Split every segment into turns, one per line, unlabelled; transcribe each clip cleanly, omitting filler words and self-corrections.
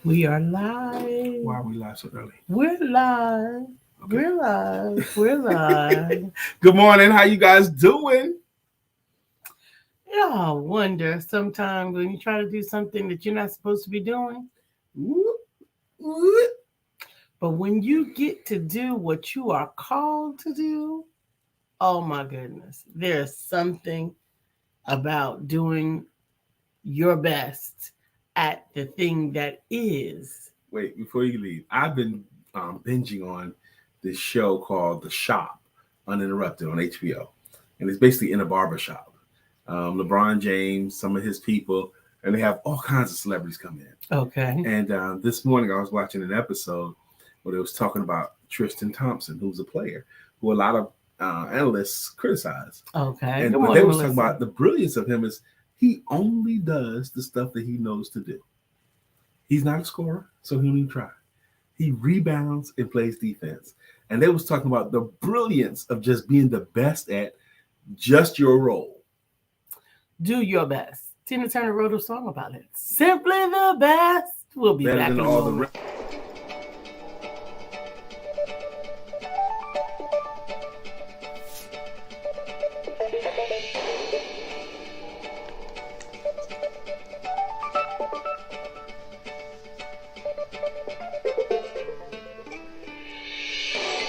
We are live.
Why are we live so early?
We're live.
Okay.
We're live. We're live.
Good morning. How you guys doing?
Yeah, I wonder sometimes when you try to do something that you're not supposed to be doing, but when you get to do what you are called to do, oh my goodness, there's something about doing your best at the thing that is.
Wait, before you leave, I've been binging on this show called The Shop, Uninterrupted on HBO, and it's basically in a barbershop. LeBron James, some of his people, and they have all kinds of celebrities come in.
Okay.
And this morning I was watching an episode where they was talking about Tristan Thompson, who's a player who a lot of analysts criticize.
Okay.
But they was talking about the brilliance of him is he only does the stuff that he knows to do. He's not a scorer, so he don't even try. He rebounds and plays defense. And they was talking about the brilliance of just being the best at just your role.
Do your best. Tina Turner wrote a song about it. Simply the best. We'll be
Better
back
than
in a
all
moment.
the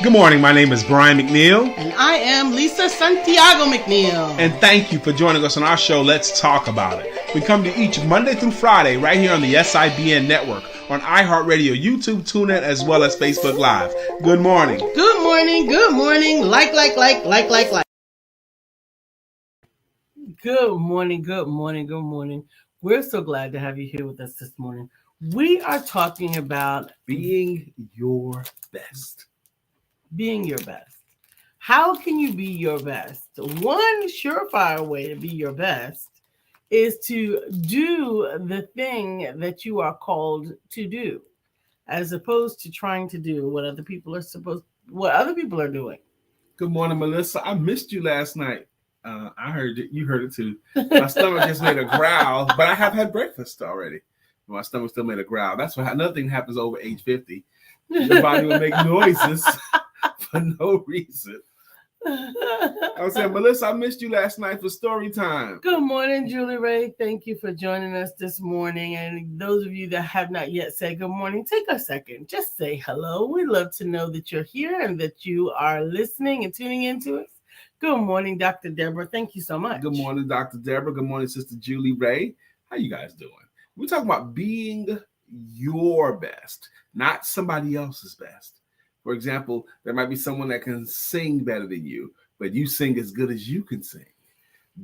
Good morning. My name is Brian McNeill.
And I am Lisa Santiago McNeill.
And thank you for joining us on our show, Let's Talk About It. We come to each Monday through Friday right here on the SIBN network, on iHeartRadio, YouTube, TuneIn, as well as Facebook Live. Good morning.
Good morning. Good morning. Like. Good morning. Good morning. Good morning. We're so glad to have you here with us this morning. We are talking about
Being your best.
Being your best. How can you be your best? One surefire way to be your best is to do the thing that you are called to do, as opposed to trying to do what other people are doing.
Good morning, Melissa. I missed you last night. I heard it. You heard it too. My stomach just made a growl, but I have had breakfast already. My stomach still made a growl. That's why another thing happens over age 50. Your body will make noises for no reason. I was saying, Melissa, I missed you last night for story time.
Good morning, Julie Ray. Thank you for joining us this morning. And those of you that have not yet said good morning, take a second. Just say hello. We love to know that you're here and that you are listening and tuning into us. Good morning, Dr. Deborah. Thank you so much.
Good morning, Dr. Deborah. Good morning, Sister Julie Ray. How you guys doing? We're talking about being your best, not somebody else's best. For example, there might be someone that can sing better than you, but you sing as good as you can sing.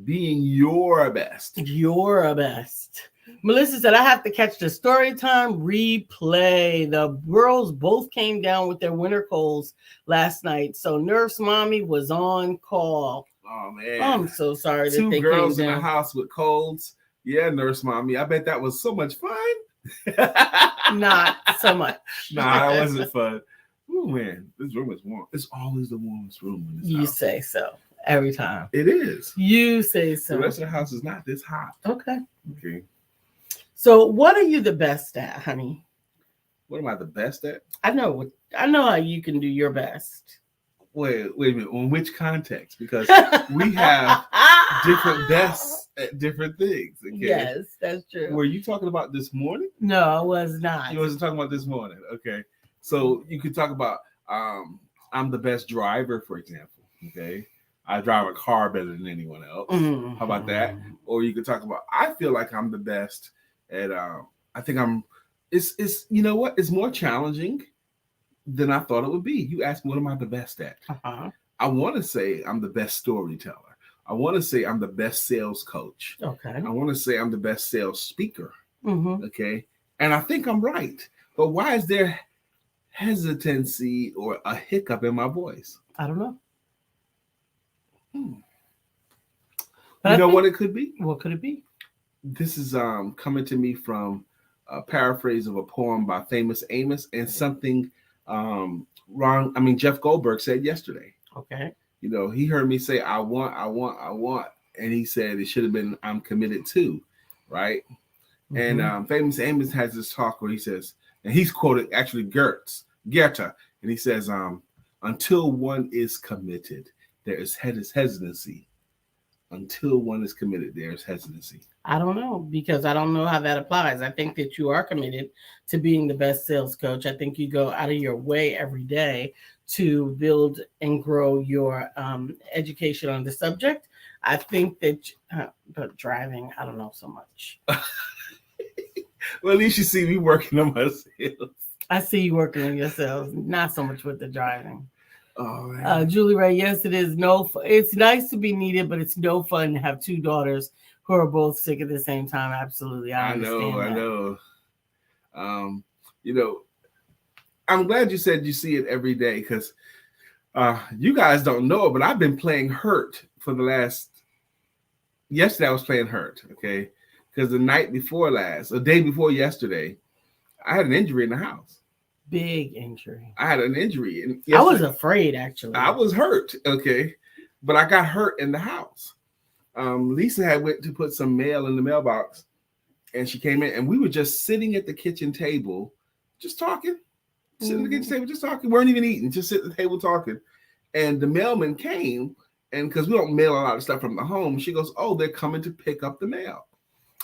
Being your best.
Your best. Melissa said, I have to catch the story time replay. The girls both came down with their winter colds last night, so Nurse Mommy was on call.
Oh, man.
I'm so sorry that
Two
they
girls
came
in
down.
the house with colds. Yeah, Nurse Mommy. I bet that was so much fun.
Not so much.
Nah, that wasn't fun. Oh, man, this room is warm. It's always the warmest room in this
You
house.
say so every time.
It is.
You say so.
The rest of the house is not this hot.
Okay.
Okay.
So what are you the best at, honey?
What am I the best at?
I know how you can do your best.
Wait a minute. On which context? Because we have different bests at different things. Okay?
Yes, that's true.
Were you talking about this morning?
No, I was not.
You wasn't talking about this morning. Okay. So you could talk about I'm the best driver, for example. Okay. I drive a car better than anyone else.
Mm-hmm.
How about that? Or you could talk about I feel like I'm the best at I think it's you know what? It's more challenging than I thought it would be. You asked me what am I the best at?
Uh-huh.
I want to say I'm the best storyteller. I want to say I'm the best sales coach.
Okay.
I want to say I'm the best sales speaker.
Mm-hmm.
Okay. And I think I'm right. But why is there hesitancy or a hiccup in my voice?
I don't know.
You know what it could be?
What could it be?
This is coming to me from a paraphrase of a poem by Famous Amos and something Jeff Goldberg said yesterday.
Okay.
You know, he heard me say, I want. And he said it should have been, I'm committed to, right? And Famous Amos has this talk where he says, and he's quoted actually Goethe, and he says, until one is committed, there is hesitancy. Until one is committed, there is hesitancy.
I don't know, because I don't know how that applies. I think that you are committed to being the best sales coach. I think you go out of your way every day to build and grow your education on the subject. I think that, but driving, I don't know so much.
Well, at least you see me working on my sales.
I see you working on your sales, not so much with the driving.
Oh,
Julie Ray, yes, it is it's nice to be needed, but it's no fun to have two daughters who are both sick at the same time. Absolutely. I
know. I'm glad you said you see it every day, because you guys don't know it, but I've been playing hurt for yesterday I was playing hurt, okay? Because the day before yesterday, I had an injury in the house.
Big injury.
I had an injury. And
I was afraid, actually.
I was hurt, okay? But I got hurt in the house. Lisa had went to put some mail in the mailbox, and she came in, and we were just sitting at the kitchen table, just talking. Sitting at the kitchen table, just talking. Weren't even eating, just sitting at the table talking. And the mailman came, and because we don't mail a lot of stuff from the home, she goes, "Oh, they're coming to pick up the mail."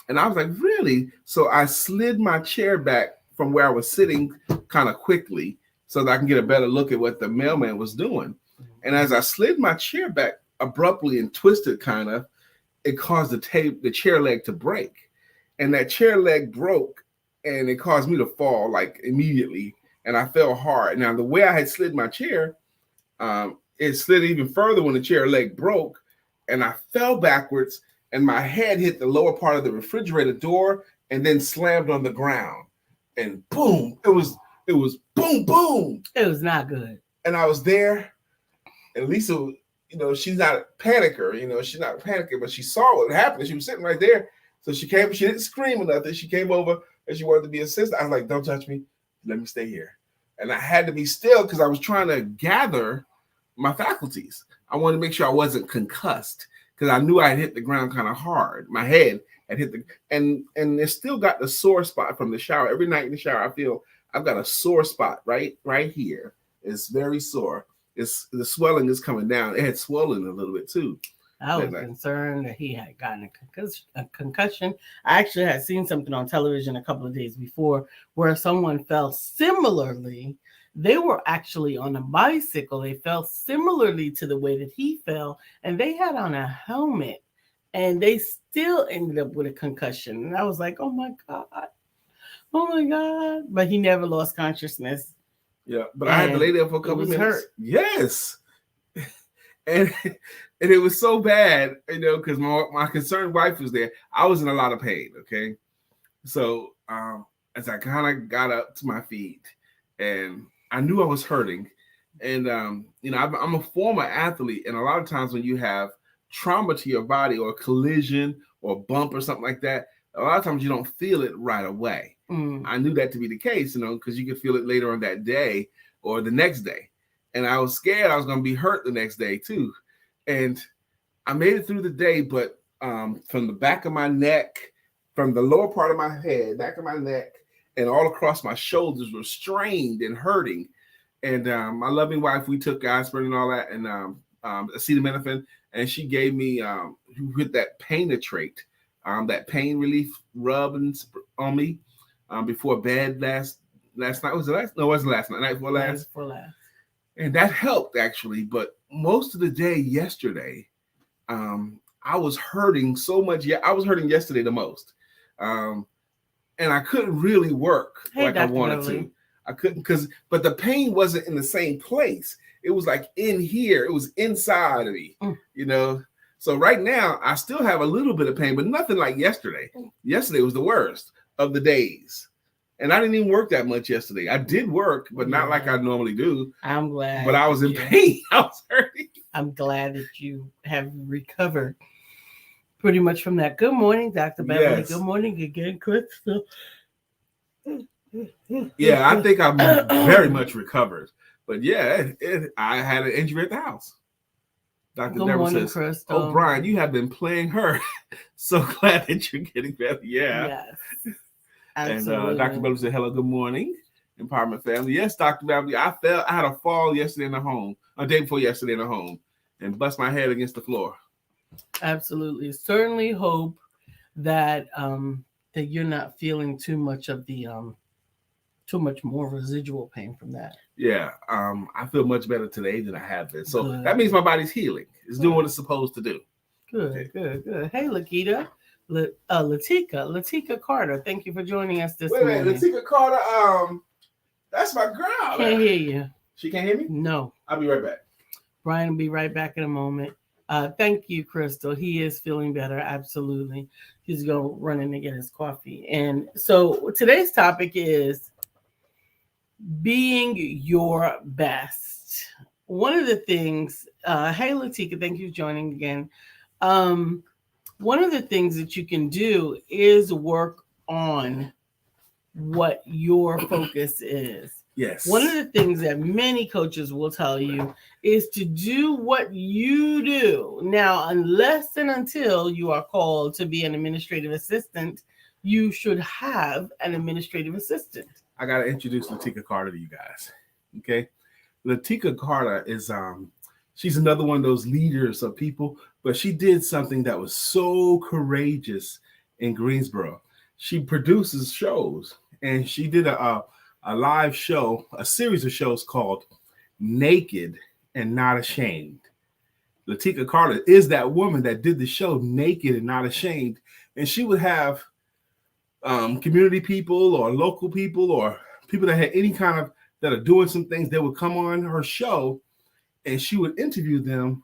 And I was like, "Really?" So I slid my chair back from where I was sitting kind of quickly so that I can get a better look at what the mailman was doing. And as I slid my chair back abruptly and twisted kind of, it caused the chair leg to break. And that chair leg broke, and it caused me to fall like immediately. And I fell hard. Now, the way I had slid my chair, it slid even further when the chair leg broke, and I fell backwards, and my head hit the lower part of the refrigerator door and then slammed on the ground. And boom, it was boom, boom.
It was not good.
And I was there, and Lisa, she's not a panicker, she's not a panicker, but she saw what happened. She was sitting right there. So she came, she didn't scream or nothing. She came over and she wanted to be assisted. I was like, "Don't touch me. Let me stay here." And I had to be still because I was trying to gather my faculties. I wanted to make sure I wasn't concussed because I knew I had hit the ground kind of hard. My head had hit and it still got the sore spot from the shower. Every night in the shower, I feel I've got a sore spot right here. It's very sore. The swelling is coming down. It had swollen a little bit too.
I was concerned that he had gotten a concussion. I actually had seen something on television a couple of days before where someone fell similarly. They were actually on a bicycle. They fell similarly to the way that he fell, and they had on a helmet, and they still ended up with a concussion. And I was like, "Oh my God. Oh my God." But he never lost consciousness.
Yeah, but I had to lay there for a couple of minutes.
Hurt.
Yes. And it was so bad, because my concerned wife was there. I was in a lot of pain, okay? So as I kind of got up to my feet, and I knew I was hurting, and I'm a former athlete, and a lot of times when you have trauma to your body or a collision or bump or something like that, a lot of times you don't feel it right away. I knew that to be the case, because you could feel it later on that day or the next day. And I was scared I was going to be hurt the next day too. And I made it through the day, but from the back of my neck, from the lower part of my head, back of my neck, and all across my shoulders were strained and hurting. And my loving wife, we took aspirin and all that, and acetaminophen, and she gave me with that Painitrate, that pain relief rub on me before bed last night. Was it last? No, it wasn't last night. Night before last. And that helped actually, but most of the day yesterday, I was hurting so much. Yeah, I was hurting yesterday the most, and I couldn't really work like I wanted to. I couldn't but the pain wasn't in the same place. It was like in here. It was inside of me, So right now, I still have a little bit of pain, but nothing like yesterday. Yesterday was the worst of the days. And I didn't even work that much yesterday. I did work, but not like I normally do.
I'm glad.
But I was in pain. I was hurting.
I'm glad that you have recovered pretty much from that. Good morning, Dr. Beverly.
Yes.
Good morning again, Chris.
Yeah, I think I'm very much recovered. But yeah, I had an injury at the house. Dr.
Good
Deborah
morning,
says,
Crystal.
"Oh, Brian, you have been playing her. So glad that you're getting better." Yeah.
Yes. Absolutely.
And Dr. Beverly said, "Hello, good morning, Empowerment family." Yes, Dr. Beverly, I had a fall yesterday in the home, a day before yesterday in the home, and bust my head against the floor.
Absolutely. Certainly hope that that you're not feeling too much of the too much more residual pain from that.
Yeah, I feel much better today than I have been. So
Good.
that means my body's healing. It's doing what it's supposed to do.
Good,
Okay.
good. Hey, Lakita. Latika Carter, thank you for joining us this
Wait a
morning.
minute, Latika Carter, that's my girl.
Can't hear you.
She can't hear me?
No.
I'll be right back.
Brian will be right back in a moment. Thank you, Crystal. He is feeling better. Absolutely. He's going running to get his coffee. And so today's topic is being your best. One of the things, hey, Latika, thank you for joining again. One of the things that you can do is work on what your focus is.
Yes.
One of the things that many coaches will tell you is to do what you do. Now, unless and until you are called to be an administrative assistant, you should have an administrative assistant.
I got to introduce Latika Carter to you guys. Okay. Latika Carter is, she's another one of those leaders of people, but she did something that was so courageous in Greensboro. She produces shows, and she did a live show, a series of shows called Naked and Not Ashamed. Latika Carter is that woman that did the show Naked and Not Ashamed, and she would have community people or local people or people that had any kind of, that are doing some things, they would come on her show, and she would interview them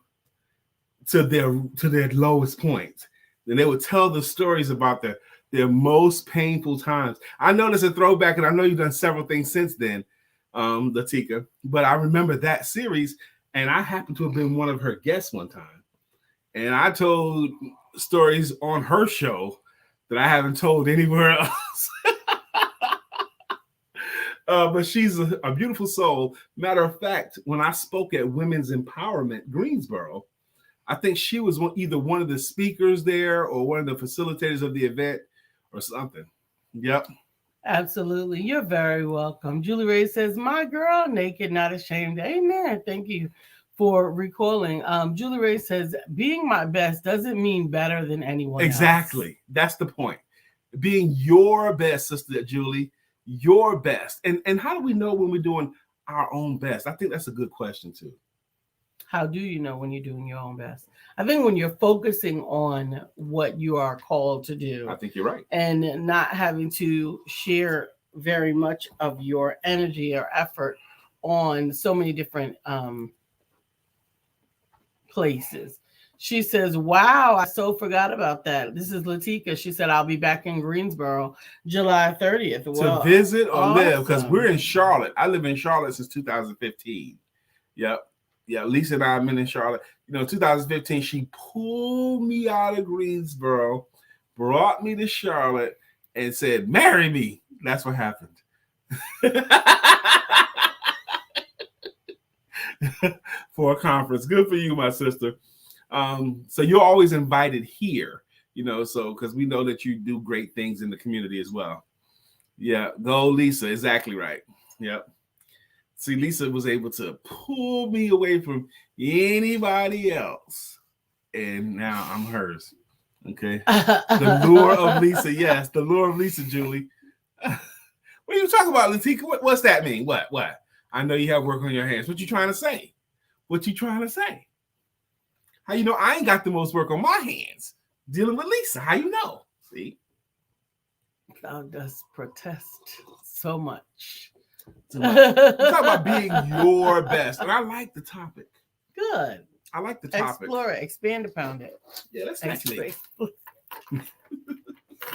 to their lowest point. And they would tell the stories about their most painful times. I know there's a throwback, and I know you've done several things since then, Latika, but I remember that series, and I happened to have been one of her guests one time. And I told stories on her show that I haven't told anywhere else. But she's a beautiful soul. Matter of fact, when I spoke at Women's Empowerment Greensboro, I think she was either one of the speakers there or one of the facilitators of the event or something. Yep.
Absolutely. You're very welcome. Julie Ray says, "My girl, naked, not ashamed." Amen. Thank you for recalling. Julie Ray says, "Being my best doesn't mean better than anyone
Exactly.
else."
That's the point. Being your best, Sister Julie, your best. And how do we know when we're doing our own best? I think that's a good question too.
How do you know when you're doing your own best? I think when you're focusing on what you are called to do.
I think you're right.
And not having to share very much of your energy or effort on so many different places. She says, "Wow, I so forgot about that." This is Latika. She said, "I'll be back in Greensboro July 30th.
To visit or live, because we're in Charlotte. I live in Charlotte since 2015. Yep. Yeah, Lisa and I have been in Charlotte. 2015, she pulled me out of Greensboro, brought me to Charlotte, and said, "Marry me." That's what happened. For a conference. Good for you, my sister. So you're always invited here, so because we know that you do great things in the community as well. Yeah, go Lisa. Exactly right. Yep. See, Lisa was able to pull me away from anybody else, and now I'm hers. Okay. The lure of Lisa. Yes, the lure of Lisa, Julie. What are you talking about, Latika? What's that mean? What? I know you have work on your hands. What you trying to say? How you know I ain't got the most work on my hands? Dealing with Lisa. How you know? See?
God does protest so much.
We're talking about being your best. And I like the topic.
Good.
I like the topic.
Explore it. Expand upon it.
Yeah, that's actually.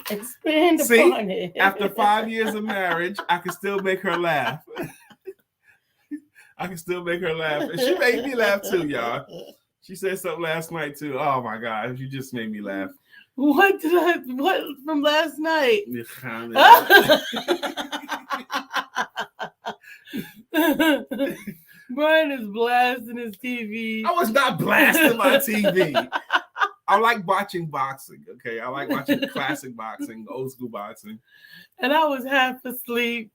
Expand upon it.
After 5 years of marriage, I can still make her laugh. And she made me laugh too, y'all. She said something last night too. Oh my God, you just made me laugh.
What from last night? Brian is blasting his TV.
I was not blasting my TV. I like watching boxing. Okay, I like watching classic boxing, old school boxing.
And I was half asleep,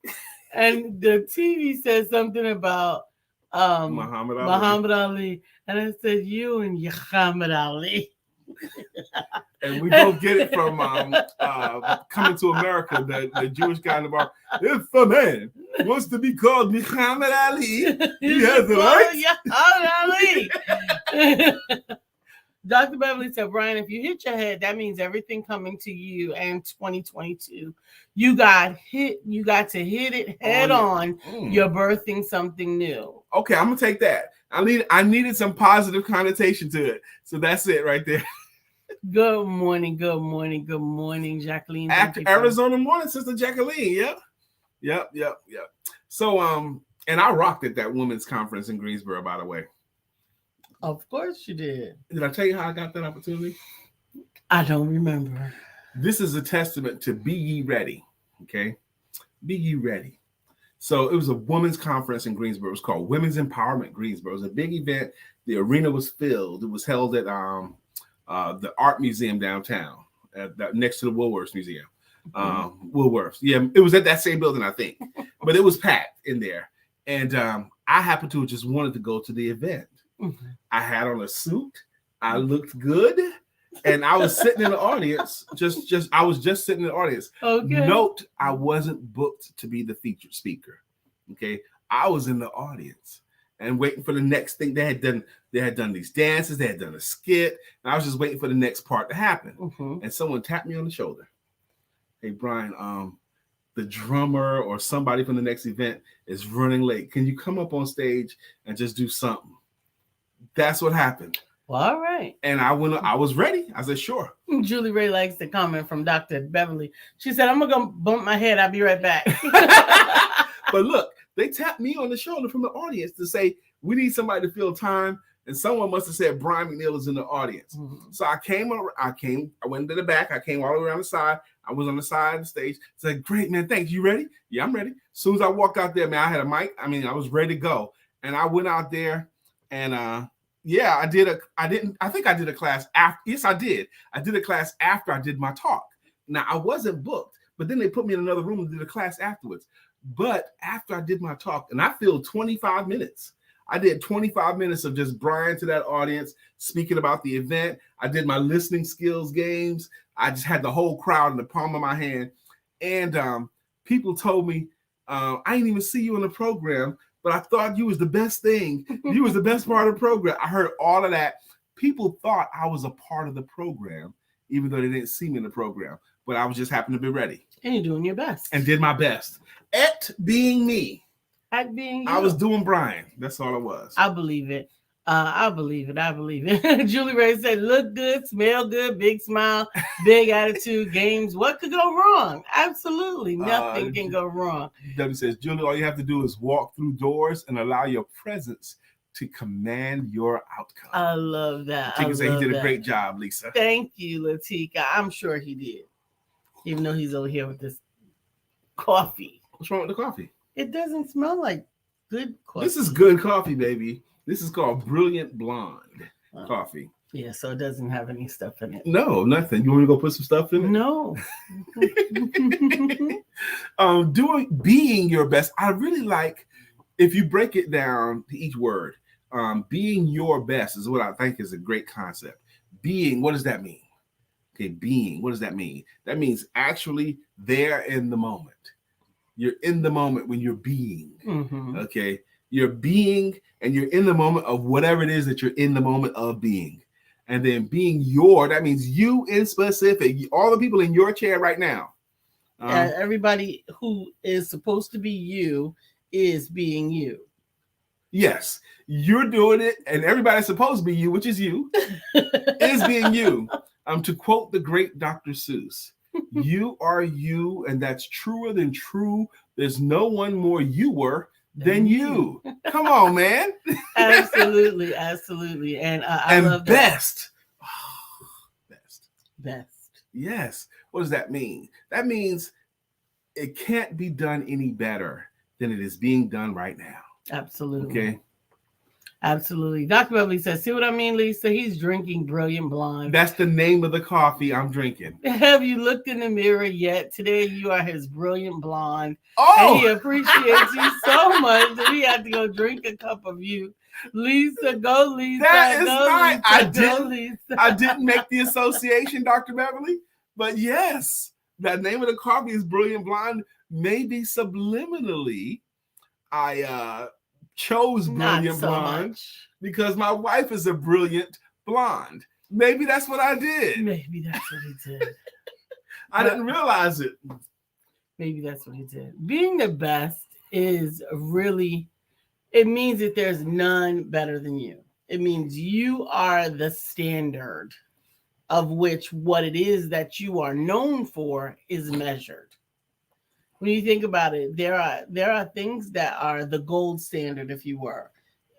and the TV said something about Muhammad Ali, and I said, "You and Muhammad Ali."
And we both get it from Coming to America, the Jewish guy in the bar. If a man wants to be called Muhammad Ali, he has the right.
Muhammad Ali. Dr. Beverly said, Brian, if you hit your head, that means everything coming to you in 2022. You got to hit it head on. You're birthing something new.
Okay, I'm gonna take that. I needed some positive connotation to it. So that's it right there.
Good morning, Jacqueline.
After Arizona morning, Sister Jacqueline. Yep. So and I rocked at that women's conference in Greensboro, by the way.
Of course you did.
Did I tell you how I got that opportunity?
I don't remember.
This is a testament to be ye ready. Okay. Be ye ready. So it was a women's conference in Greensboro. It was called Women's Empowerment Greensboro. It was a big event. The arena was filled. It was held at the art museum downtown, next to the Woolworths Museum. Woolworths. Yeah, it was at that same building, I think. But it was packed in there. And I happened to have just wanted to go to the event. Mm-hmm. I had on a suit. I looked good. And I was sitting in the audience. I was just sitting in the audience.
Okay.
Note, I wasn't booked to be the featured speaker. Okay. I was in the audience and waiting for the next thing. They had done these dances, they had done a skit, and I was just waiting for the next part to happen. Mm-hmm. And someone tapped me on the shoulder. Hey, Brian, the drummer or somebody from the next event is running late. Can you come up on stage and just do something? That's what happened.
Well, all right.
And I was ready. I said, sure.
Julie Ray likes the comment from Dr. Beverly. She said, I'm going to bump my head. I'll be right back.
But look, they tapped me on the shoulder from the audience to say, we need somebody to fill time. And someone must have said Brian McNeill is in the audience. Mm-hmm. So I went to the back. I came all the way around the side. I was on the side of the stage. Said, great, man. Thanks. You ready? Yeah, I'm ready. As soon as I walked out there, man, I had a mic. I mean, I was ready to go. And I went out there and, yeah, I think I did a class after. Yes, I did. I did a class after I did my talk. Now, I wasn't booked, but then they put me in another room and did a class afterwards. But after I did my talk, and I filled 25 minutes. I did 25 minutes of just Brian to that audience, speaking about the event. I did my listening skills games. I just had the whole crowd in the palm of my hand. And people told me, I didn't even see you in the program, but I thought you was the best thing. You was the best part of the program. I heard all of that. People thought I was a part of the program, even though they didn't see me in the program. But I was just happened to be ready.
And you're doing your best.
And did my best. At being me.
At being you.
I was doing Brian. That's all it was.
I believe it. I believe it. Julie Ray said, look good, smell good, big smile, big attitude, games. What could go wrong? Absolutely. Nothing can go wrong.
W says, Julie, all you have to do is walk through doors and allow your presence to command your outcome.
I love that.
Latika said he did a great job, Lisa.
Thank you, Latika. I'm sure he did. Even though he's over here with this coffee.
What's wrong with the coffee?
It doesn't smell like good coffee.
This is good coffee, baby. This is called Brilliant Blonde coffee.
Yeah, so it doesn't have any stuff in it.
No, nothing. You want me to go put some stuff in it?
No.
Being your best. I really like, if you break it down to each word, being your best is what I think is a great concept. Being, what does that mean? Okay, being, what does that mean? That means actually there in the moment. You're in the moment when you're being. Mm-hmm. Okay, you're being and you're in the moment of whatever it is that you're in the moment of being. And then being that means you in specific, all the people in your chair right now.
Everybody who is supposed to be you is being you.
Yes, you're doing it, and everybody's supposed to be you, which is you, is being you. To quote the great Dr. Seuss, you are you, and that's truer than true. There's no one more youer than you. Come on, man.
Absolutely. And I love
best.
That. Best.
Yes. What does that mean? That means it can't be done any better than it is being done right now.
Absolutely.
Okay.
Absolutely. Dr. Beverly says, see what I mean, Lisa? He's drinking Brilliant Blonde.
That's the name of the coffee I'm drinking.
Have you looked in the mirror yet? Today you are his Brilliant Blonde.
Oh!
And he appreciates you so much that he had to go drink a cup of you. Lisa, go Lisa.
That is
go,
not.
Lisa, Lisa.
I didn't make the association, Dr. Beverly. But yes, the name of the coffee is Brilliant Blonde. Maybe subliminally, I chose Brilliant Blonde
much.
Because my wife is a brilliant blonde. Maybe that's what I did.
Maybe that's what he did.
I didn't realize it.
Maybe that's what he did. Being the best is really, it means that there's none better than you. It means you are the standard of which what it is that you are known for is measured. When you think about it, there are things that are the gold standard, if you were,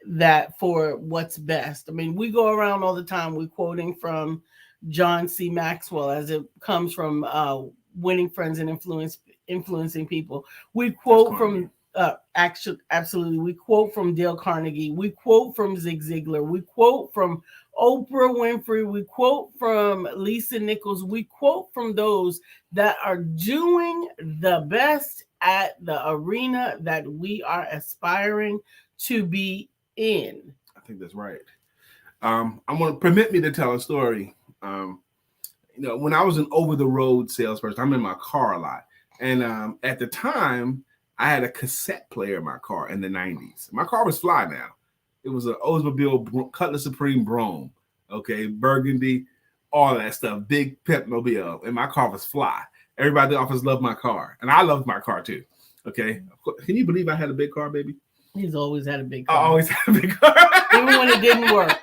that for what's best. I mean, we go around all the time, we're quoting from John C. Maxwell as it comes from Winning Friends and Influencing People. We quote from absolutely. We quote from Dale Carnegie. We quote from Zig Ziglar. We quote from Oprah Winfrey. We quote from Lisa Nichols. We quote from those that are doing the best at the arena that we are aspiring to be in.
I think that's right. I'm going to permit me to tell a story. When I was an over-the-road salesperson, I'm in my car a lot. And at the time, I had a cassette player in my car in the 90s. My car was fly now. It was an Oldsmobile Cutlass Supreme Brougham, okay, burgundy, all that stuff, big Pepmobile, and my car was fly. Everybody in the office loved my car, and I loved my car too, okay? Can you believe I had a big car, baby?
He's always had a big car.
I always had a big car.
Even when it didn't work.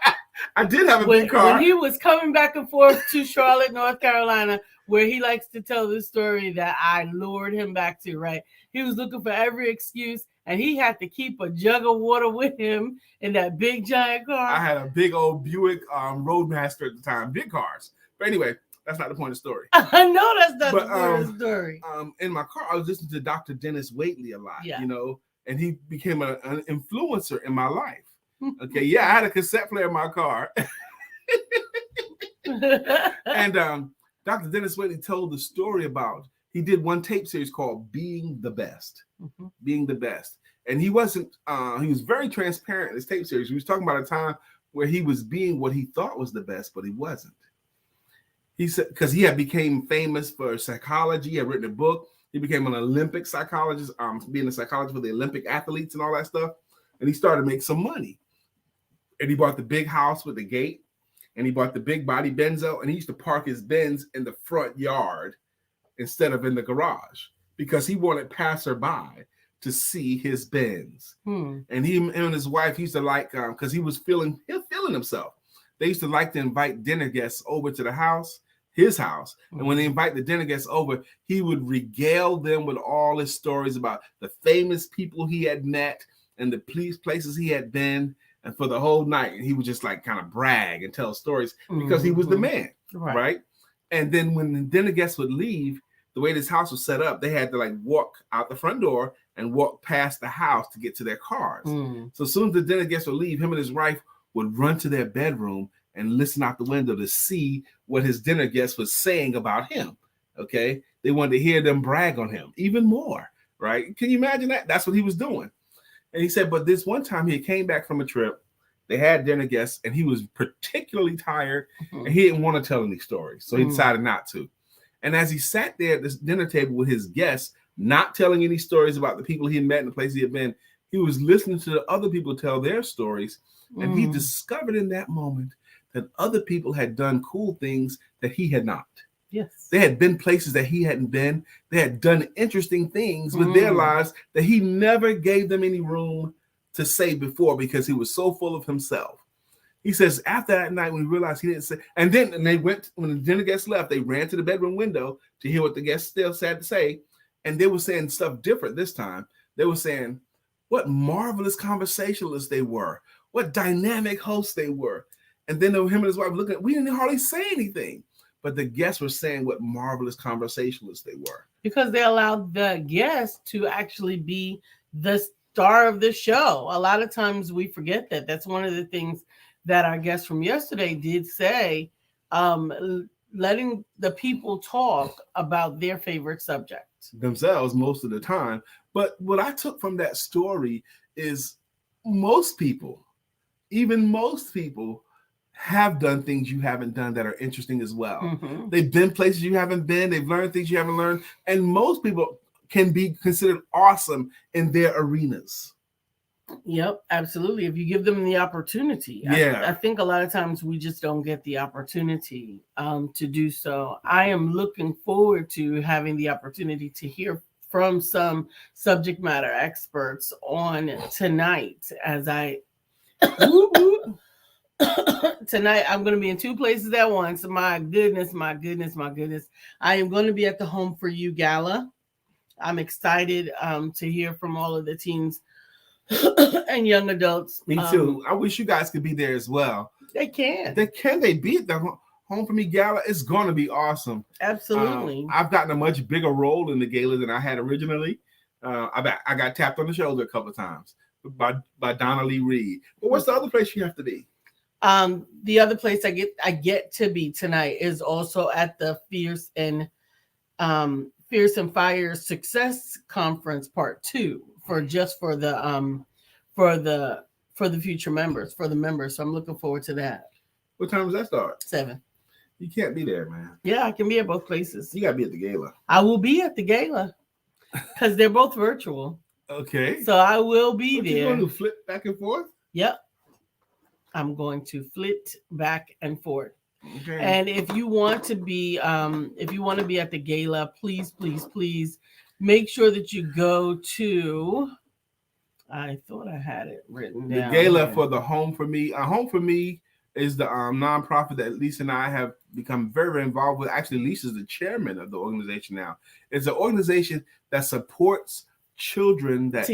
I did have a big car.
When he was coming back and forth to Charlotte, North Carolina, where he likes to tell this story that I lured him back to, right? He was looking for every excuse, and he had to keep a jug of water with him in that big, giant car.
I had a big old Buick Roadmaster at the time, big cars. But anyway, that's not the point of the story.
I know that's not the point of the story.
In my car, I was listening to Dr. Dennis Waitley a lot, and he became an influencer in my life. Okay, yeah, I had a cassette player in my car. And Dr. Dennis Waitley told the story about, he did one tape series called Being the Best. Mm-hmm. Being the Best. And he wasn't, he was very transparent in his tape series. He was talking about a time where he was being what he thought was the best, but he wasn't. He said, because he had became famous for psychology, he had written a book. He became an Olympic psychologist, being a psychologist for the Olympic athletes and all that stuff. And he started to make some money. And he bought the big house with the gate. And he bought the big body Benzo. And he used to park his Benz in the front yard instead of in the garage because he wanted passerby to see his Benz. And him and his wife used to like, because he was feeling himself. They used to like to invite dinner guests over to the house, his house. And when they invite the dinner guests over, he would regale them with all his stories about the famous people he had met and the places he had been. And for the whole night, and he would just like kind of brag and tell stories because he was the man, right? And then when the dinner guests would leave, the way this house was set up, they had to like walk out the front door and walk past the house to get to their cars. So as soon as the dinner guests would leave, him and his wife would run to their bedroom and listen out the window to see what his dinner guest was saying about him, okay? They wanted to hear them brag on him even more, right? Can you imagine that? That's what he was doing. And he said, but this one time he came back from a trip, they had dinner guests, and he was particularly tired, and he didn't want to tell any stories, so he decided not to. And as he sat there at this dinner table with his guests, not telling any stories about the people he had met and the places he had been, he was listening to the other people tell their stories, and he discovered in that moment that other people had done cool things that he had not.
Yes.
They had been places that he hadn't been. They had done interesting things with their lives that he never gave them any room to say before because he was so full of himself. He says after that night when he realized he didn't say, and they went, when the dinner guests left, they ran to the bedroom window to hear what the guests still had to say. And they were saying stuff different this time. They were saying what marvelous conversationalists they were, what dynamic hosts they were. And then him and his wife looking, we didn't hardly say anything. But the guests were saying what marvelous conversationalists they were.
Because they allowed the guests to actually be the star of the show. A lot of times we forget that. That's one of the things that our guest from yesterday did say, letting the people talk about their favorite subject.
Themselves most of the time. But what I took from that story is most people, even most people, have done things you haven't done that are interesting as well.
Mm-hmm.
They've been places you haven't been. They've learned things you haven't learned. And most people can be considered awesome in their arenas.
Yep, absolutely. If you give them the opportunity.
Yeah.
I think a lot of times we just don't get the opportunity to do so. I am looking forward to having the opportunity to hear from some subject matter experts on tonight as I tonight I'm going to be in two places at once. My goodness, my goodness, my goodness. I am going to be at the Home for You Gala. I'm excited to hear from all of the teens and young adults.
Me too. I wish you guys could be there as well.
They can.
They be at the Home for Me Gala? It's going to be awesome.
Absolutely.
I've gotten a much bigger role in the gala than I had originally. I got tapped on the shoulder a couple of times by Donna Lee Reed. But what's the other place you have to be?
The other place I get to be tonight is also at the Fierce and Fire Success Conference Part 2 for the future members, for the members. So I'm looking forward to that.
What time does that start?
7.
You can't be there, man.
Yeah, I can be at both places.
You gotta be at the gala.
I will be at the gala because they're both virtual.
Okay.
So I will be there.
You going to flip back and forth?
Yep. I'm going to flit back and forth.
Okay.
And if you want to be at the gala, please make sure that you go to. I thought I had it written down.
The gala for the Home for Me. Home for Me is the nonprofit that Lisa and I have become very, very involved with. Actually, Lisa's the chairman of the organization now. It's an organization that supports children that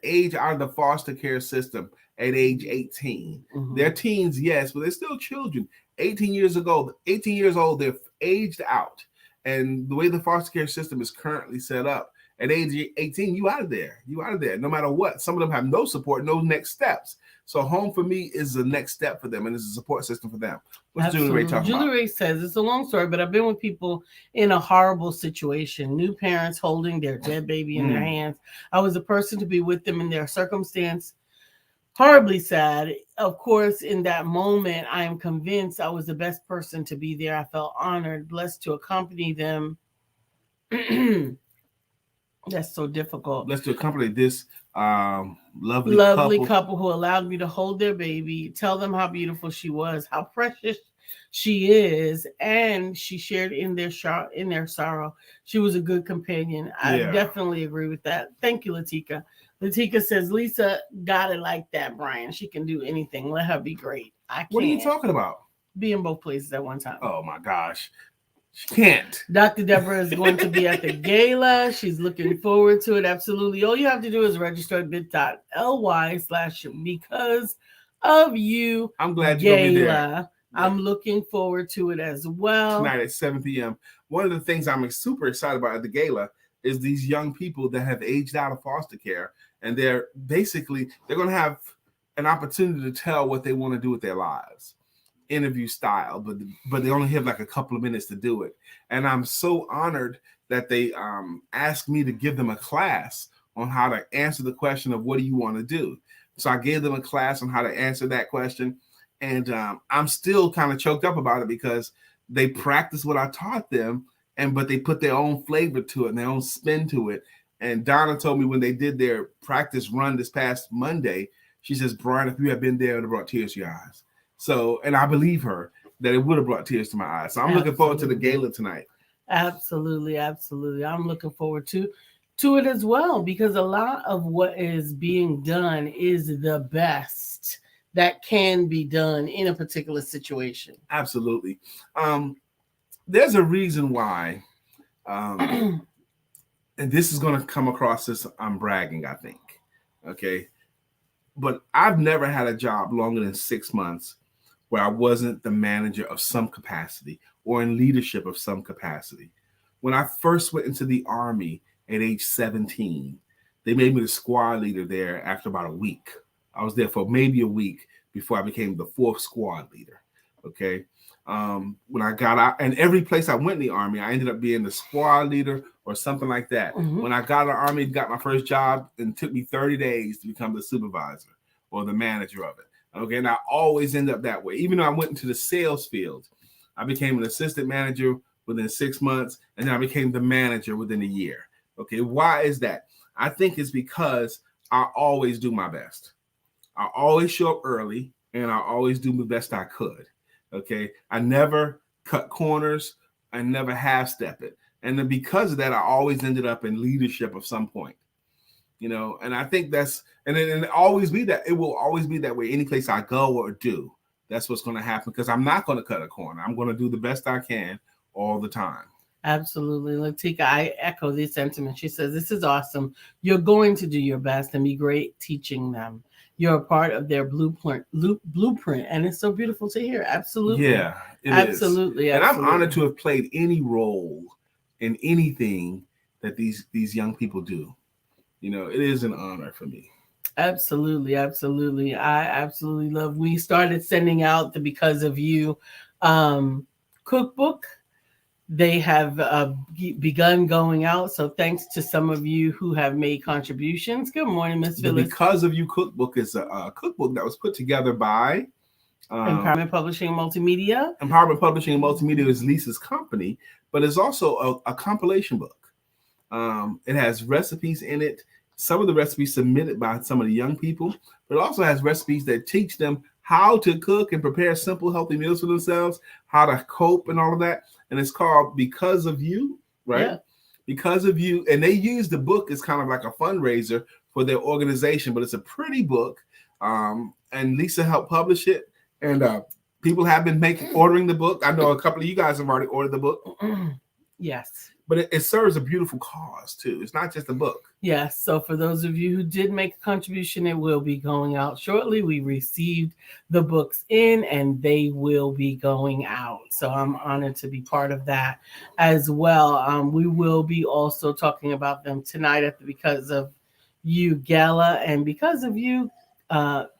age out of the foster care system at age 18. Mm-hmm. They're teens, yes, but they're still children. 18 years old, they're aged out. And the way the foster care system is currently set up, at age 18, you out of there. No matter what. Some of them have no support, no next steps. So Home for Me is the next step for them, and it's a support system for them. What's Julie Ray talking about?
Julie Ray says, it's a long story, but I've been with people in a horrible situation. New parents holding their dead baby in their hands. I was a person to be with them in their circumstance. Horribly sad. Of course, in that moment, I am convinced I was the best person to be there. I felt honored, blessed to accompany them. That's so difficult.
Blessed to accompany this lovely
couple who allowed me to hold their baby, tell them how beautiful she was, how precious she is, and she shared in their sorrow. She was a good companion. I definitely agree with that. Thank you, Latika. Latika says, Lisa got it like that, Brian. She can do anything. Let her be great. I can't.
What are you talking about?
Be in both places at one time.
Oh, my gosh. She can't.
Dr. Deborah is going to be at the gala. She's looking forward to it. Absolutely. All you have to do is register at bit.ly/because of you.
I'm glad you're going to be there.
Yeah. I'm looking forward to it as well.
Tonight at 7 p.m. One of the things I'm super excited about at the gala is these young people that have aged out of foster care. And they're going to have an opportunity to tell what they want to do with their lives. Interview style, but they only have like a couple of minutes to do it. And I'm so honored that they asked me to give them a class on how to answer the question of what do you want to do. So I gave them a class on how to answer that question. And I'm still kind of choked up about it because they practiced what I taught them, but they put their own flavor to it and their own spin to it. And Donna told me when they did their practice run this past Monday, she says, Brian, if you had been there, it would have brought tears to your eyes. So, and I believe her that it would have brought tears to my eyes. So I'm looking forward to the gala tonight.
Absolutely. I'm looking forward to it as well, because a lot of what is being done is the best that can be done in a particular situation.
Absolutely. There's a reason why, and this is going to come across as I'm bragging, I think. Okay. But I've never had a job longer than 6 months where I wasn't the manager of some capacity or in leadership of some capacity. When I first went into the Army at age 17, They made me the squad leader there after about a week. I was there for maybe a week before I became the 4th squad leader. Okay. When I got out, and every place I went in the Army, I ended up being the squad leader or something like that.
Mhm.
When I got out of the Army, got my first job, and it took me 30 days to become the supervisor or the manager of it. Okay. And I always end up that way. Even though I went into the sales field, I became an assistant manager within 6 months, and then I became the manager within a year. Okay. Why is that? I think it's because I always do my best. I always show up early, and I always do the best I could. Okay. I never cut corners. I never half-step it. And then because of that, I always ended up in leadership of some point. And I think that's, and it always be that, it will always be that way. Any place I go or do, that's what's going to happen, because I'm not going to cut a corner. I'm going to do the best I can all the time.
Absolutely. Latika, I echo this sentiment. She says, this is awesome. You're going to do your best and be great teaching them. You're a part of their blueprint, and it's so beautiful to hear. Absolutely.
Yeah, it
absolutely,
is. And
absolutely.
I'm honored to have played any role in anything that these young people do. It is an honor for me.
Absolutely, absolutely. I absolutely love. We started sending out the Because of You cookbook. They have begun going out. So thanks to some of you who have made contributions. Good morning, Miss
The
Phyllis.
Because of You cookbook is a cookbook that was put together by
Empowerment Publishing and Multimedia.
Empowerment Publishing and Multimedia is Lisa's company, but it's also a compilation book. It has recipes in it. Some of the recipes submitted by some of the young people, but it also has recipes that teach them how to cook and prepare simple, healthy meals for themselves, how to cope and all of that. And it's called Because of You, right? Yeah. Because of You. And they use the book as kind of like a fundraiser for their organization, but it's a pretty book. And Lisa helped publish it. And people have been ordering the book. I know a couple of you guys have already ordered the book.
Yes.
But it serves a beautiful cause, too. It's not just a book.
Yes. So for those of you who did make a contribution, it will be going out shortly. We received the books in, and they will be going out. So I'm honored to be part of that as well. We will be also talking about them tonight at the Because of You Gala. And Because of You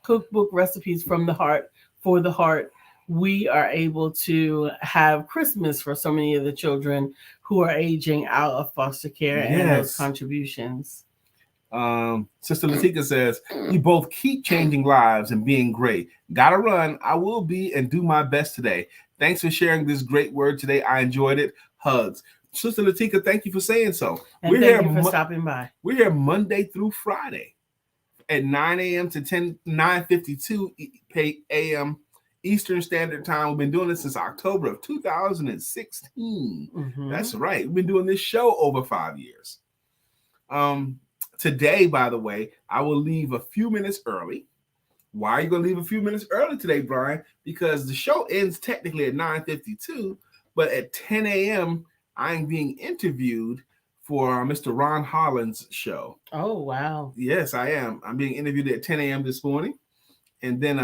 cookbook recipes from the heart for the heart, we are able to have Christmas for so many of the children who are aging out of foster care. Yes. And those contributions.
Sister Latika says, you both keep changing lives and being great. Gotta run. I will be and do my best today. Thanks for sharing this great word today. I enjoyed it. Hugs. Sister Latika, thank you for saying so.
And thank you for stopping by.
We're here Monday through Friday at 9 a.m. to 9:52 a.m. Eastern Standard Time. We've been doing this since October of 2016. Mm-hmm. That's right. We've been doing this show over 5 years. Today, by the way, I will leave a few minutes early. Why are you going to leave a few minutes early today, Brian? Because the show ends technically at 9:52, but at 10 a.m., I'm being interviewed for Mr. Ron Holland's show.
Oh, wow.
Yes, I am. I'm being interviewed at 10 a.m. this morning. And then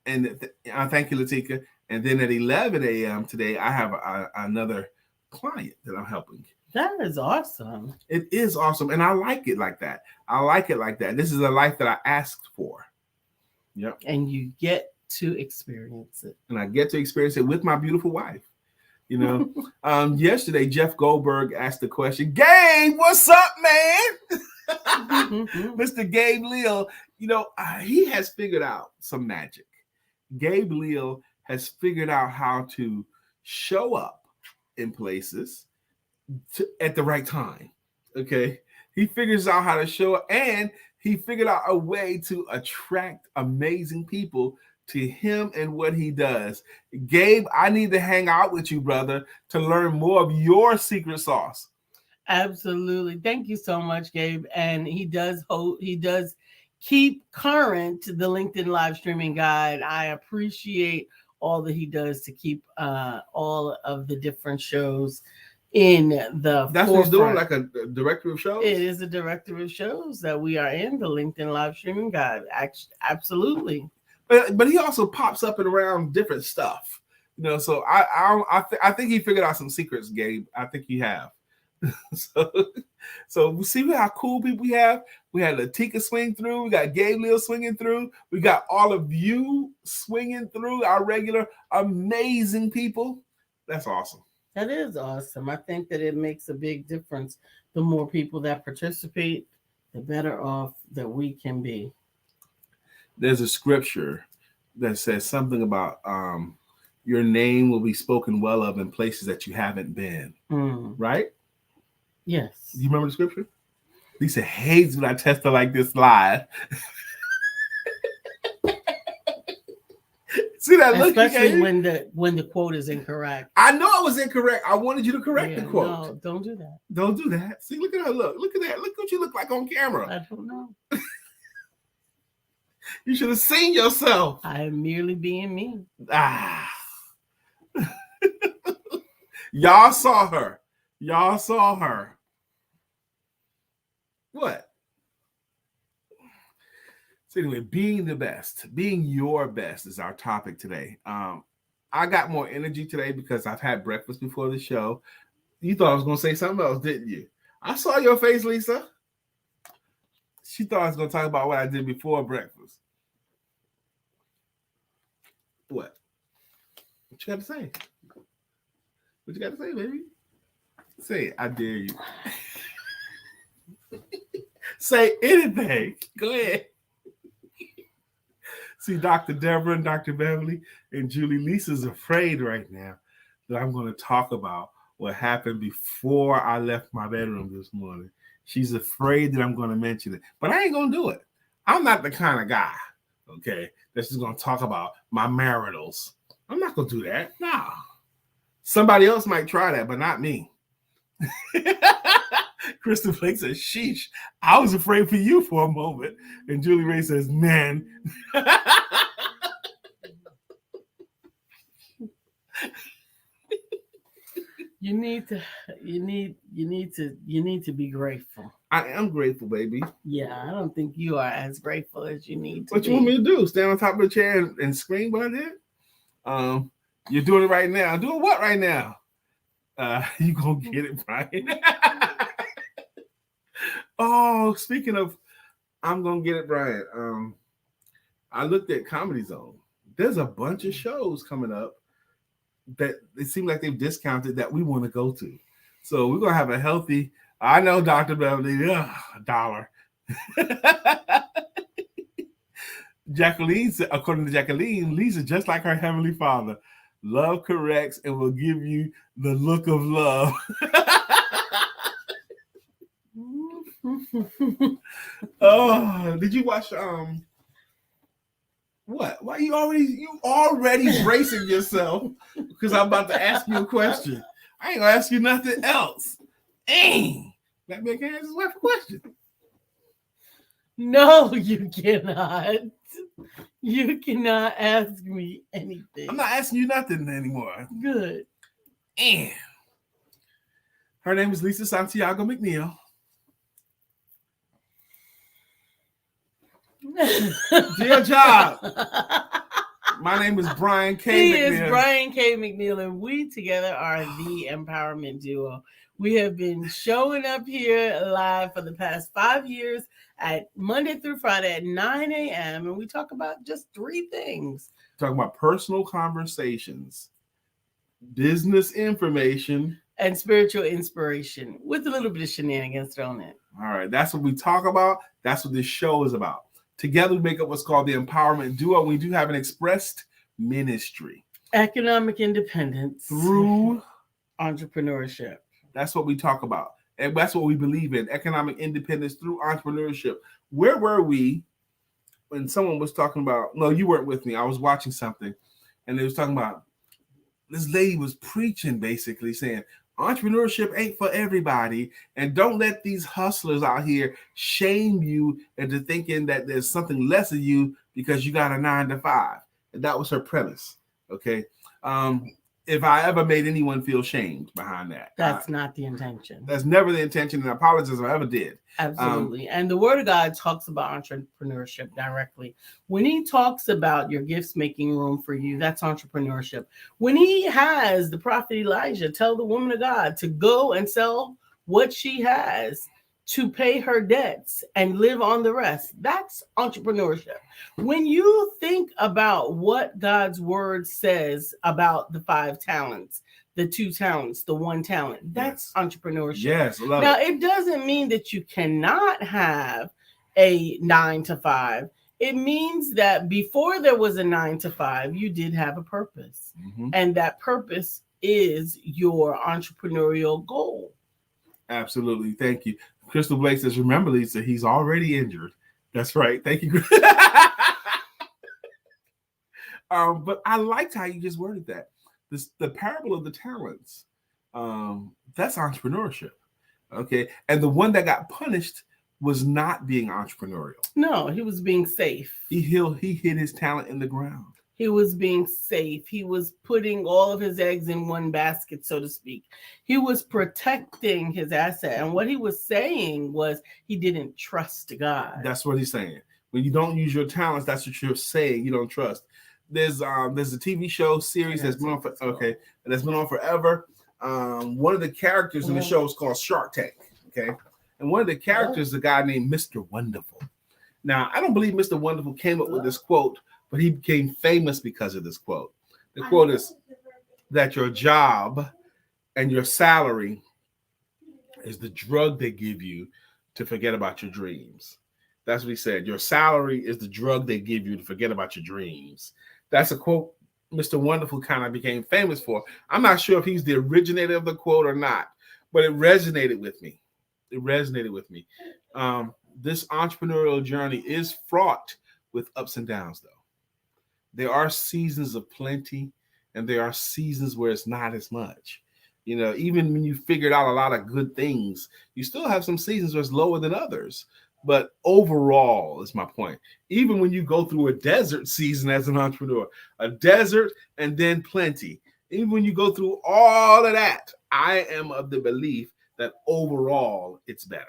thank you, Latika. And then at 11 a.m. today, I have another client that I'm helping.
That is awesome.
It is awesome. And I like it like that. This is a life that I asked for. Yep.
And you get to experience it.
And I get to experience it with my beautiful wife. Yesterday, Jeff Goldberg asked the question, Gabe, what's up, man? Mr. Gabe Leal, he has figured out some magic. Gabe Leal has figured out how to show up in places at the right time. Okay. He figures out how to show up, and he figured out a way to attract amazing people to him and what he does. Gabe, I need to hang out with you, brother, to learn more of your secret sauce.
Absolutely. Thank you so much, Gabe. And he does keep current the LinkedIn live streaming guide. I appreciate all that he does to keep all of the different shows in the
That's forefront. What he's doing, like a director of shows?
It is a director of shows that we are in, the LinkedIn live streaming guide. Absolutely.
But he also pops up and around different stuff. So I think he figured out some secrets, Gabe. I think you have. So we see how cool people we have. We had Latika swing through. We got Gabe Lil swinging through. We got all of you swinging through, our regular amazing people. That's awesome.
That is awesome. I think that it makes a big difference. The more people that participate, the better off that we can be.
There's a scripture that says something about your name will be spoken well of in places that you haven't been. Right?
Yes.
Do you remember the scripture? Lisa hates when I test her like this live. See that look?
Especially when the quote is incorrect.
I know I was incorrect. I wanted you to correct the quote.
No, don't do that.
Don't do that. See, look at her look. Look at that. Look what you look like on camera.
I don't know.
You should have seen yourself.
I am merely being me.
Y'all saw her. Y'all saw her. What? So anyway, being the best, being your best is our topic today. I got more energy today because I've had breakfast before the show. You thought I was going to say something else, didn't you? I saw your face, Lisa. She thought I was going to talk about what I did before breakfast. What? What you got to say? What you got to say, baby? Say it. I dare you. Say anything. Go ahead. See, Dr. Deborah and Dr. Beverly and Julie, Lisa's afraid right now that I'm going to talk about what happened before I left my bedroom this morning. She's afraid that I'm going to mention it, but I ain't going to do it. I'm not the kind of guy, okay, that's just going to talk about my maritals. I'm not going to do that. No. Somebody else might try that, but not me. Kristen Flake says, sheesh, I was afraid for you for a moment. And Julie Ray says, man.
You need to be grateful.
I am grateful, baby.
Yeah, I don't think you are as grateful as you need to
What
be.
you want me to do? Stand on top of the chair and scream what I did? You're doing it right now. Doing what right now? You gonna get it, Brian. Oh, speaking of, I'm gonna get it, Brian. I looked at Comedy Zone. There's a bunch of shows coming up that it seems like they've discounted that we want to go to. So we're gonna have a healthy. I know, Dr. Beverly, $1. Jacqueline, according to Jacqueline, Lisa, just like her heavenly Father, love corrects and will give you the look of love. Oh, did you watch what? Why you already bracing yourself because I'm about to ask you a question. I ain't gonna ask you nothing else. Dang. That man can't answer a question.
No, you cannot. You cannot ask me anything.
I'm not asking you nothing anymore.
Good.
And her name is Lisa Santiago McNeill. Do your job. My name is Brian K.
He
McNeill.
is Brian K. McNeill, and we together are the Empowerment Duo. We have been showing up here live for the past 5 years at Monday through Friday at 9 a.m. And we talk about just 3 things.
Talking about personal conversations, business information,
and spiritual inspiration with a little bit of shenanigans thrown in.
All right. That's what we talk about. That's what this show is about. Together we make up what's called the Empowerment Duo. We do have an expressed ministry.
Economic independence
through
entrepreneurship.
That's what we talk about. And that's what we believe in. Economic independence through entrepreneurship. Where were we when someone was talking about, no, you weren't with me. I was watching something and they was talking about, this lady was preaching basically saying, entrepreneurship ain't for everybody, and don't let these hustlers out here shame you into thinking that there's something less of you because you got a 9-to-5. And that was her premise. Okay. If I ever made anyone feel shamed behind that,
that's not the intention.
That's never the intention, and I apologize if I ever did.
Absolutely. And the Word of God talks about entrepreneurship directly. When he talks about your gifts making room for you, that's entrepreneurship. When he has the prophet Elijah tell the woman of God to go and sell what she has to pay her debts and live on the rest. That's entrepreneurship. When you think about what God's word says about the 5 talents, the 2 talents, the 1 talent, that's entrepreneurship.
Yes, I love
Now,
it.
it doesn't mean that you cannot have a 9 to 5. It means that before there was a 9 to 5, you did have a purpose.
Mhm.
And that purpose is your entrepreneurial goal.
Absolutely. Thank you. Crystal Blake says, remember, Lisa, he's already injured. That's right. Thank you. But I liked how you just worded that. The parable of the talents. That's entrepreneurship. Okay. And the one that got punished was not being entrepreneurial.
No, he was being safe.
He hid his talent in the ground.
He was being safe. He was putting all of his eggs in one basket, so to speak. He was protecting his asset. And what he was saying was he didn't trust God.
That's what he's saying. When you don't use your talents, that's what you're saying. You don't trust. There's a TV show series that's been on forever. One of the characters in the show is called Shark Tank. Okay. And one of the characters is a guy named Mr. Wonderful. Now, I don't believe Mr. Wonderful came up with this quote, but he became famous because of this quote. The quote is that your job and your salary is the drug they give you to forget about your dreams. That's what he said. Your salary is the drug they give you to forget about your dreams. That's a quote Mr. Wonderful kind of became famous for. I'm not sure if he's the originator of the quote or not, but it resonated with me. This entrepreneurial journey is fraught with ups and downs, though. There are seasons of plenty, and there are seasons where it's not as much. You know, even when you figured out a lot of good things, you still have some seasons where it's lower than others. But overall, is my point. Even when you go through a desert season as an entrepreneur, a desert and then plenty, even when you go through all of that, I am of the belief that overall it's better.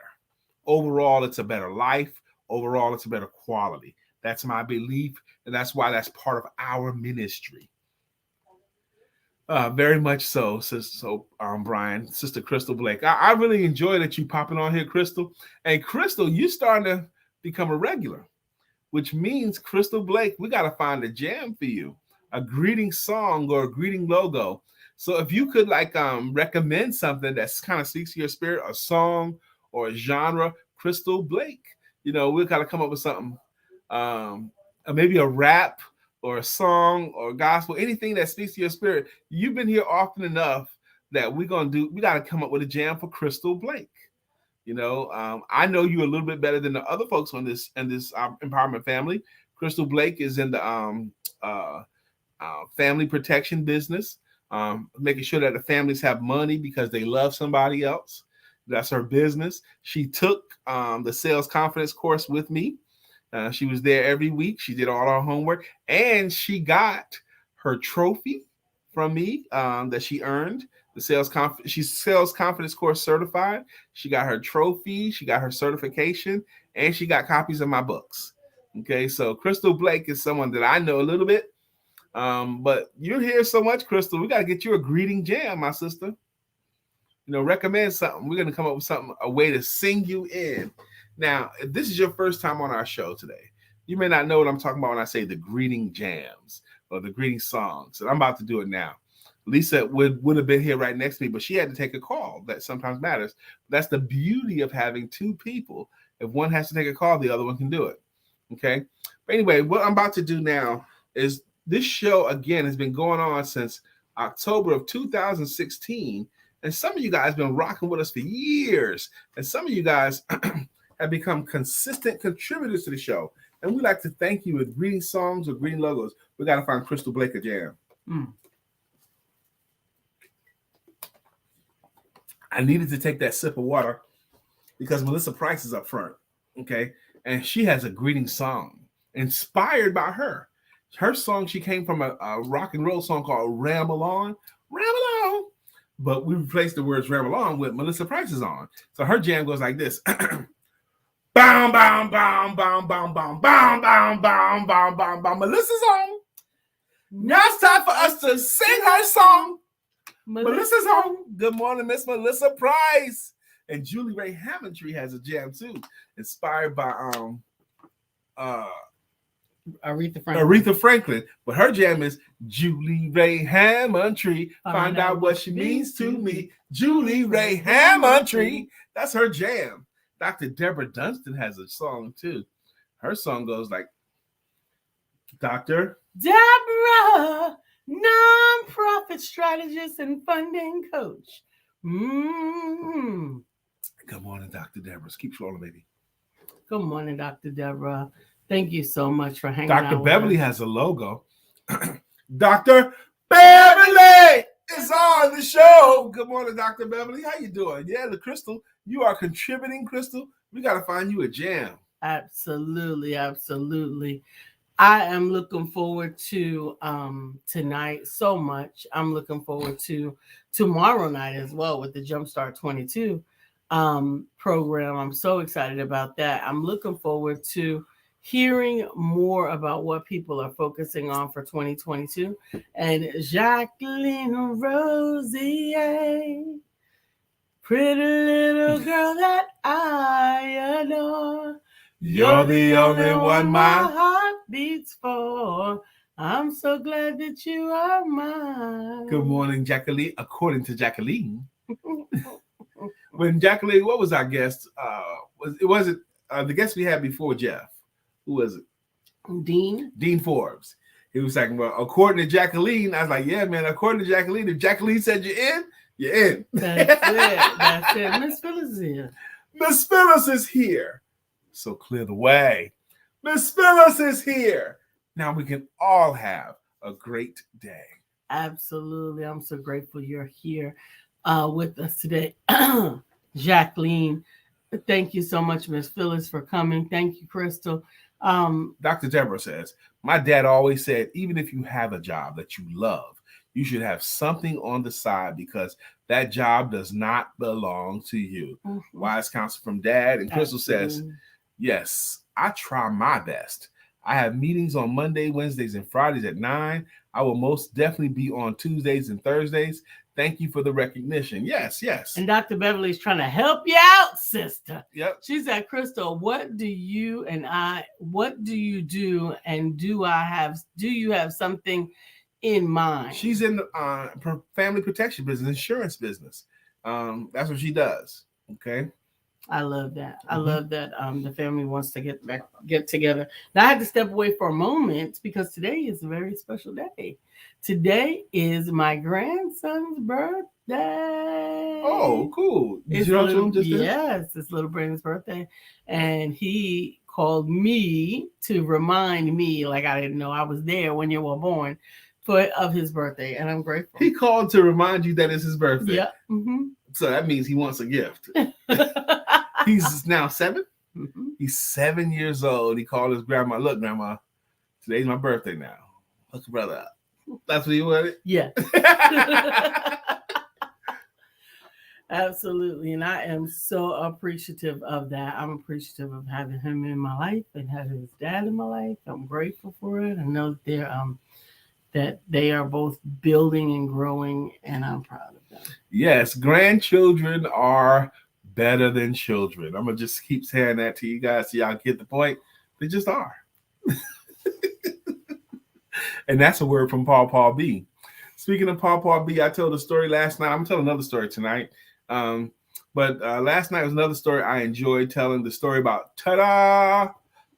Overall, it's a better life. Overall, it's a better quality. That's my belief, and that's why that's part of our ministry. Very much so, Brian, Sister Crystal Blake. I really enjoy that you popping on here, Crystal. And Crystal, you starting to become a regular, which means, Crystal Blake, we got to find a jam for you, a greeting song or a greeting logo. So if you could recommend something that's kind of speaks to your spirit, a song or a genre, Crystal Blake, we'll kind of come up with something, maybe a rap or a song or gospel, anything that speaks to your spirit. You've been here often enough that we got to come up with a jam for Crystal Blake. I know you a little bit better than the other folks in this empowerment family. Crystal Blake is in the family protection business, making sure that the families have money because they love somebody else. That's her business. She took the sales confidence course with me. She was there every week. She did all our homework, and she got her trophy from me that she earned. She's sales confidence course certified. She got her trophy. She got her certification, and she got copies of my books. Okay, so Crystal Blake is someone that I know a little bit, but you're here so much, Crystal. We got to get you a greeting jam, my sister. Recommend something. We're going to come up with something, a way to sing you in. Now, if this is your first time on our show today, you may not know what I'm talking about when I say the greeting jams or the greeting songs. And I'm about to do it now. Lisa would have been here right next to me, but she had to take a call. That sometimes matters. That's the beauty of having two people. If one has to take a call, the other one can do it. Okay? But anyway, what I'm about to do now is this show, again, has been going on since October of 2016. And some of you guys have been rocking with us for years. And some of you guys have become consistent contributors to the show. And we'd like to thank you with greeting songs or greeting logos. We got to find Crystal Blake a jam. I needed to take that sip of water because Melissa Price is up front. Okay. And she has a greeting song inspired by her. Her song, she came from a rock and roll song called Ramble On. Ramble On. But we replaced the words Ramble On with Melissa Price's on. So her jam goes like this. Bam, bam, bam, bam, bam, bam, bam, bam, bam, bam, bam, bam. Melissa's on. Now it's time for us to sing her song. Melissa's home. Good morning, Miss Melissa Price. And Julie Ray Hammontree has a jam too, inspired by Aretha Franklin. But her jam is Julie Ray Hammontree. Find out what she means to me. Julie Ray Hammontree. That's her jam. Dr. Deborah Dunstan has a song too. Her song goes like, Dr.
Deborah, nonprofit strategist and funding coach.
Good morning, Dr. Deborah. Keep scrolling, baby.
Good morning, Dr. Deborah. Thank you so much for hanging out.
Dr. Beverly has a logo. Dr. Beverly is on the show. Good morning, Dr. Beverly. How you doing? Yeah, the Crystal. You are contributing, Crystal. We got to find you a jam.
Absolutely, absolutely. I am looking forward to tonight so much. I'm looking forward to tomorrow night as well with the Jumpstart 22 program. I'm so excited about that. I'm looking forward to hearing more about what people are focusing on for 2022. And Jacqueline Rosier, pretty little girl that I adore.
You're the only one my
heart beats for. I'm so glad that you are mine.
Good morning, Jacqueline. According to Jacqueline, when Jacqueline, what was our guest? Was it the guest we had before Jeff? Who was it? Dean Forbes. He was like, well, according to Jacqueline, I was like, yeah, man. According to Jacqueline, if Jacqueline said you're in, you're in.
That's it. That's it. Miss Phyllis is here.
Miss Phyllis is here. So clear the way. Miss Phyllis is here. Now we can all have a great day.
Absolutely. I'm so grateful you're here with us today. Jacqueline, thank you so much, Miss Phyllis, for coming. Thank you, Crystal.
Dr. Deborah says, my dad always said, even if you have a job that you love, you should have something on the side because that job does not belong to you. Mm-hmm. Wise counsel from Dad. And Crystal says, yes, I try my best. I have meetings on Monday, Wednesdays, and Fridays at 9. I will most definitely be on Tuesdays and Thursdays. Thank you for the recognition. Yes, yes.
And Dr. Beverly's trying to help you out, sister.
Yep.
She said, Crystal, what do you do? And do you have something in mind?
She's in the family protection business, insurance business. That's what she does. Okay.
I love that. I love that the family wants to get together. Now I had to step away for a moment because today is a very special day. Today is my grandson's birthday.
Oh, cool.
Yes, it's little Brandon's birthday. And he called me to remind me, like I didn't know I was there when you were born, of his birthday. And I'm grateful.
He called to remind you that it's his birthday.
Yeah. Mm-hmm.
So that means he wants a gift. He's now 7.
Mm-hmm.
He's 7 years old. He called his grandma. Look, grandma, today's my birthday now. Hook your brother up. That's what he wanted?
Yeah. Absolutely. And I am so appreciative of that. I'm appreciative of having him in my life and having his dad in my life. I'm grateful for it. I know that they are both building and growing, and I'm proud of them.
Yes, grandchildren are better than children. I'm going to just keep saying that to you guys so y'all get the point. They just are. And that's a word from Paul B. Speaking of Paul B, I told a story last night. I'm going to tell another story tonight. But last night was another story I enjoyed telling, the story about ta-da.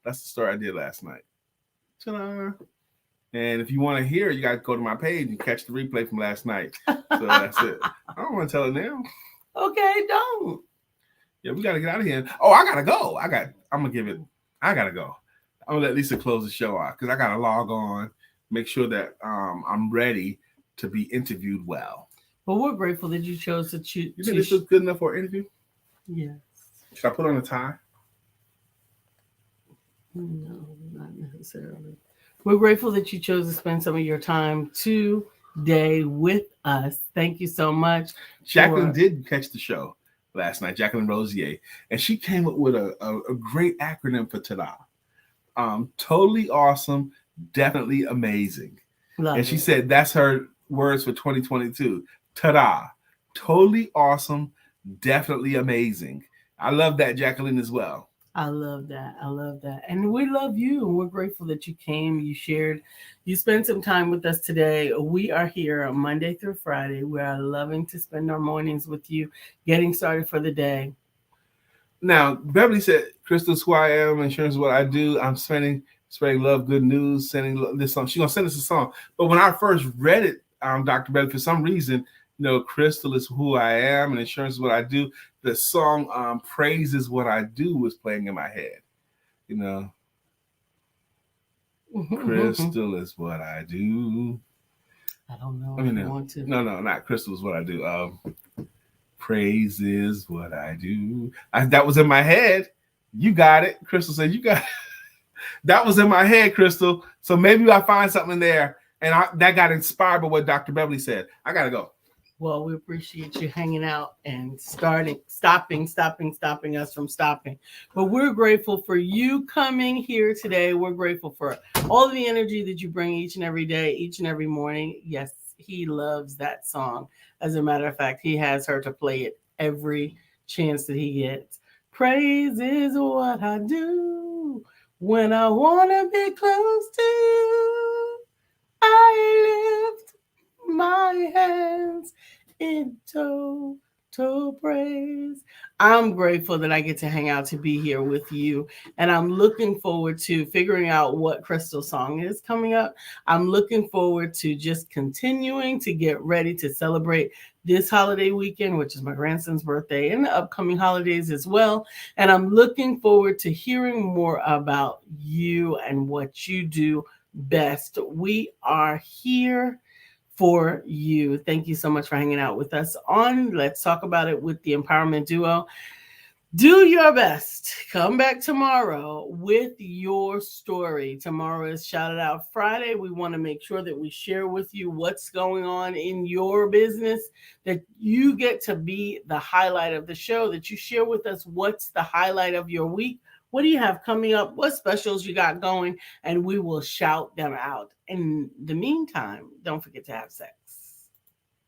That's the story I did last night. Ta-da. And if you want to hear it, you got to go to my page and catch the replay from last night. So that's it. I don't want to tell it now.
Okay, don't.
Yeah, we got to get out of here. Oh, I got to go. I got to go. I'm going to let Lisa close the show out because I got to log on, make sure that I'm ready to be interviewed well.
Well, we're grateful that you chose to choose.
You think this was good enough for an interview?
Yes.
Should I put on a tie?
No, not necessarily. We're grateful that you chose to spend some of your time today with us. Thank you so much.
Jacqueline did catch the show last night, Jacqueline Rosier, and she came up with a great acronym for TADA. Totally awesome, definitely amazing.
Love
and she
it.
said that's her words for 2022. Ta-da. Totally awesome, definitely amazing. I love that, Jacqueline, as well.
I love that. I love that. And we love you. And we're grateful that you came, you shared, you spent some time with us today. We are here Monday through Friday. We are loving to spend our mornings with you, getting started for the day.
Now, Beverly said, Crystal's who I am, insurance is what I do. I'm spreading love, good news, sending this song. She's going to send us a song. But when I first read it, Dr. Beverly, for some reason, Crystal is who I am and insurance is what I do. The song Praise is What I Do was playing in my head. Crystal is what I do.
I don't know.
I want to. No, not Crystal is what I do. Praise is what I do. That was in my head. You got it. Crystal said, you got it. That was in my head, Crystal. So maybe I find something there. And that got inspired by what Dr. Beverly said. I got to go.
Well, we appreciate you hanging out and stopping us from stopping. But we're grateful for you coming here today. We're grateful for all the energy that you bring each and every day, each and every morning. Yes, he loves that song. As a matter of fact, he has her to play it every chance that he gets. Praise is what I do when I want to be close to you. I lift my hands in total praise. I'm grateful that I get to hang out to be here with you. And I'm looking forward to figuring out what Crystal's song is coming up. I'm looking forward to just continuing to get ready to celebrate this holiday weekend, which is my grandson's birthday, and the upcoming holidays as well. And I'm looking forward to hearing more about you and what you do best. We are here for you. Thank you so much for hanging out with us on Let's Talk About It with the Empowerment Duo. Do your best. Come back tomorrow with your story. Tomorrow is Shout It Out Friday. We want to make sure that we share with you what's going on in your business, that you get to be the highlight of the show, that you share with us what's the highlight of your week. What do you have coming up? What specials you got going? And we will shout them out. In the meantime, don't forget to have sex.